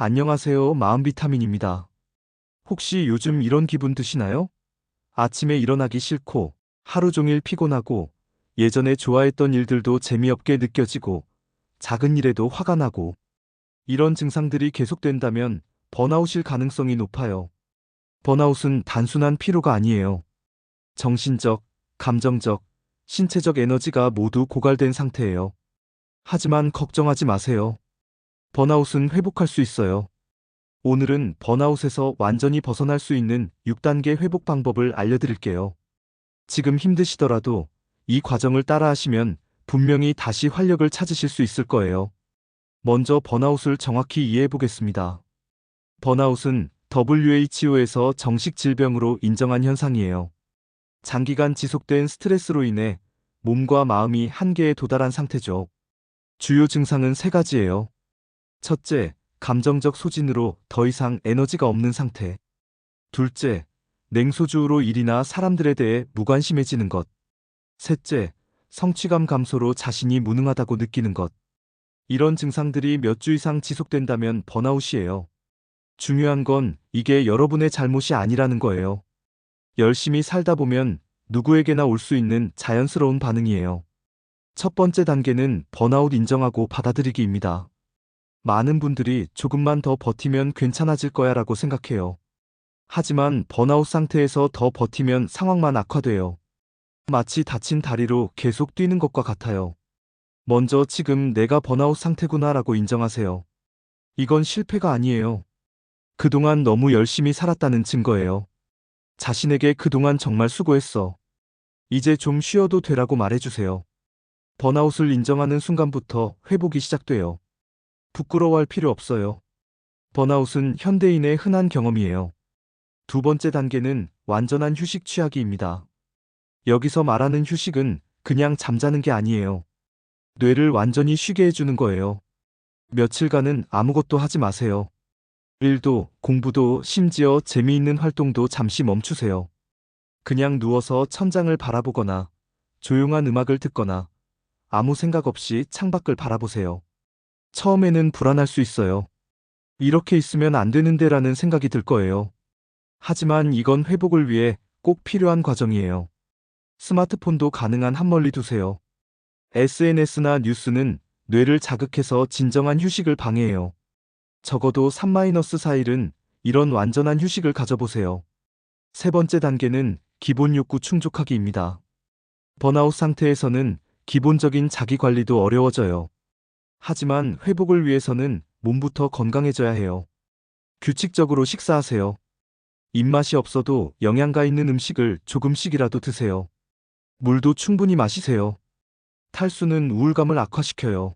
안녕하세요. 마음 비타민입니다. 혹시 요즘 이런 기분 드시나요? 아침에 일어나기 싫고, 하루 종일 피곤하고, 예전에 좋아했던 일들도 재미없게 느껴지고, 작은 일에도 화가 나고, 이런 증상들이 계속된다면 번아웃일 가능성이 높아요. 번아웃은 단순한 피로가 아니에요. 정신적, 감정적, 신체적 에너지가 모두 고갈된 상태예요. 하지만 걱정하지 마세요. 번아웃은 회복할 수 있어요. 오늘은 번아웃에서 완전히 벗어날 수 있는 6단계 회복 방법을 알려드릴게요. 지금 힘드시더라도 이 과정을 따라하시면 분명히 다시 활력을 찾으실 수 있을 거예요. 먼저 번아웃을 정확히 이해해 보겠습니다. 번아웃은 WHO에서 정식 질병으로 인정한 현상이에요. 장기간 지속된 스트레스로 인해 몸과 마음이 한계에 도달한 상태죠. 주요 증상은 세 가지예요. 첫째, 감정적 소진으로 더 이상 에너지가 없는 상태. 둘째, 냉소주의로 일이나 사람들에 대해 무관심해지는 것. 셋째, 성취감 감소로 자신이 무능하다고 느끼는 것. 이런 증상들이 몇 주 이상 지속된다면 번아웃이에요. 중요한 건 이게 여러분의 잘못이 아니라는 거예요. 열심히 살다 보면 누구에게나 올 수 있는 자연스러운 반응이에요. 첫 번째 단계는 번아웃 인정하고 받아들이기입니다. 많은 분들이 조금만 더 버티면 괜찮아질 거야 라고 생각해요. 하지만 번아웃 상태에서 더 버티면 상황만 악화돼요. 마치 다친 다리로 계속 뛰는 것과 같아요. 먼저 지금 내가 번아웃 상태구나 라고 인정하세요. 이건 실패가 아니에요. 그동안 너무 열심히 살았다는 증거예요. 자신에게 그동안 정말 수고했어. 이제 좀 쉬어도 되라고 말해주세요. 번아웃을 인정하는 순간부터 회복이 시작돼요. 부끄러워할 필요 없어요. 번아웃은 현대인의 흔한 경험이에요. 두 번째 단계는 완전한 휴식 취하기입니다. 여기서 말하는 휴식은 그냥 잠자는 게 아니에요. 뇌를 완전히 쉬게 해주는 거예요. 며칠간은 아무것도 하지 마세요. 일도, 공부도, 심지어 재미있는 활동도 잠시 멈추세요. 그냥 누워서 천장을 바라보거나, 조용한 음악을 듣거나, 아무 생각 없이 창밖을 바라보세요. 처음에는 불안할 수 있어요. 이렇게 있으면 안 되는데라는 생각이 들 거예요. 하지만 이건 회복을 위해 꼭 필요한 과정이에요. 스마트폰도 가능한 한 멀리 두세요. SNS나 뉴스는 뇌를 자극해서 진정한 휴식을 방해해요. 적어도 3-4일은 이런 완전한 휴식을 가져보세요. 세 번째 단계는 기본 욕구 충족하기입니다. 번아웃 상태에서는 기본적인 자기 관리도 어려워져요. 하지만 회복을 위해서는 몸부터 건강해져야 해요. 규칙적으로 식사하세요. 입맛이 없어도 영양가 있는 음식을 조금씩이라도 드세요. 물도 충분히 마시세요. 탈수는 우울감을 악화시켜요.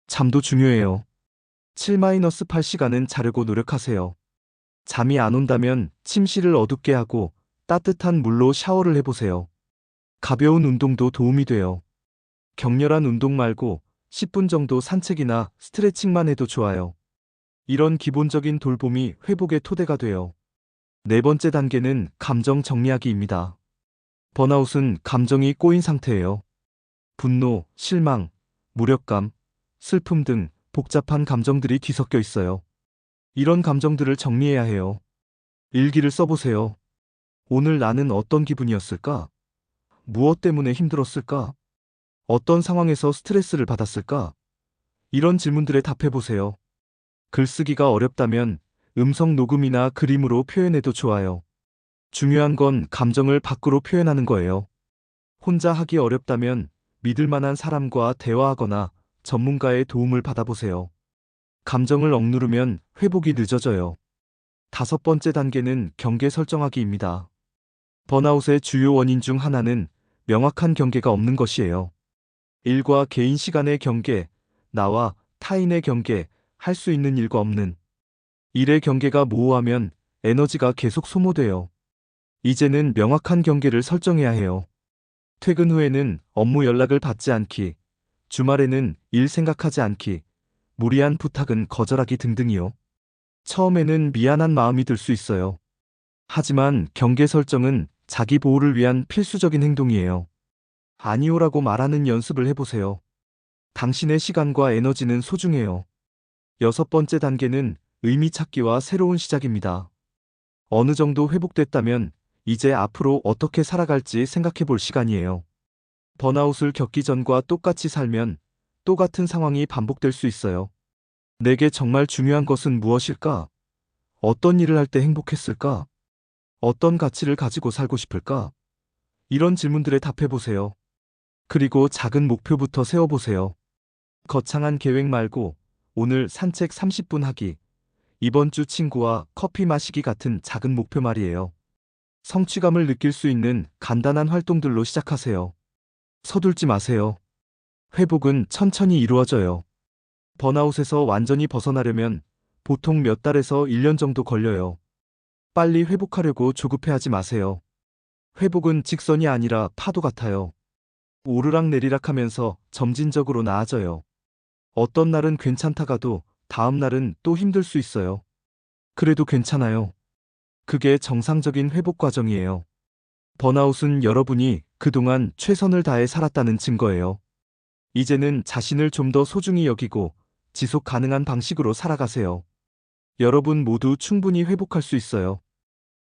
잠도 중요해요. 7-8시간은 자려고 노력하세요. 잠이 안 온다면 침실을 어둡게 하고 따뜻한 물로 샤워를 해보세요. 가벼운 운동도 도움이 돼요. 격렬한 운동 말고 10분 정도 산책이나 스트레칭만 해도 좋아요. 이런 기본적인 돌봄이 회복의 토대가 돼요. 네 번째 단계는 감정 정리하기입니다. 번아웃은 감정이 꼬인 상태예요. 분노, 실망, 무력감, 슬픔 등 복잡한 감정들이 뒤섞여 있어요. 이런 감정들을 정리해야 해요. 일기를 써보세요. 오늘 나는 어떤 기분이었을까? 무엇 때문에 힘들었을까? 어떤 상황에서 스트레스를 받았을까? 이런 질문들에 답해보세요. 글쓰기가 어렵다면 음성 녹음이나 그림으로 표현해도 좋아요. 중요한 건 감정을 밖으로 표현하는 거예요. 혼자 하기 어렵다면 믿을 만한 사람과 대화하거나 전문가의 도움을 받아보세요. 감정을 억누르면 회복이 늦어져요. 다섯 번째 단계는 경계 설정하기입니다. 번아웃의 주요 원인 중 하나는 명확한 경계가 없는 것이에요. 일과 개인 시간의 경계, 나와 타인의 경계, 할 수 있는 일과 없는 일의 경계가 모호하면 에너지가 계속 소모돼요. 이제는 명확한 경계를 설정해야 해요. 퇴근 후에는 업무 연락을 받지 않기, 주말에는 일 생각하지 않기, 무리한 부탁은 거절하기 등등이요. 처음에는 미안한 마음이 들 수 있어요. 하지만 경계 설정은 자기 보호를 위한 필수적인 행동이에요. 아니오라고 말하는 연습을 해보세요. 당신의 시간과 에너지는 소중해요. 여섯 번째 단계는 의미 찾기와 새로운 시작입니다. 어느 정도 회복됐다면 이제 앞으로 어떻게 살아갈지 생각해 볼 시간이에요. 번아웃을 겪기 전과 똑같이 살면 똑같은 상황이 반복될 수 있어요. 내게 정말 중요한 것은 무엇일까? 어떤 일을 할 때 행복했을까? 어떤 가치를 가지고 살고 싶을까? 이런 질문들에 답해 보세요. 그리고 작은 목표부터 세워보세요. 거창한 계획 말고 오늘 산책 30분 하기, 이번 주 친구와 커피 마시기 같은 작은 목표 말이에요. 성취감을 느낄 수 있는 간단한 활동들로 시작하세요. 서둘지 마세요. 회복은 천천히 이루어져요. 번아웃에서 완전히 벗어나려면 보통 몇 달에서 1년 정도 걸려요. 빨리 회복하려고 조급해하지 마세요. 회복은 직선이 아니라 파도 같아요. 오르락 내리락 하면서 점진적으로 나아져요. 어떤 날은 괜찮다가도 다음 날은 또 힘들 수 있어요. 그래도 괜찮아요. 그게 정상적인 회복 과정이에요. 번아웃은 여러분이 그동안 최선을 다해 살았다는 증거예요. 이제는 자신을 좀 더 소중히 여기고 지속 가능한 방식으로 살아가세요. 여러분 모두 충분히 회복할 수 있어요.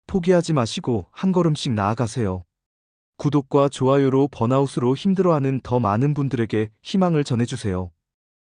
포기하지 마시고 한 걸음씩 나아가세요. 구독과 좋아요로 번아웃으로 힘들어하는 더 많은 분들에게 희망을 전해주세요.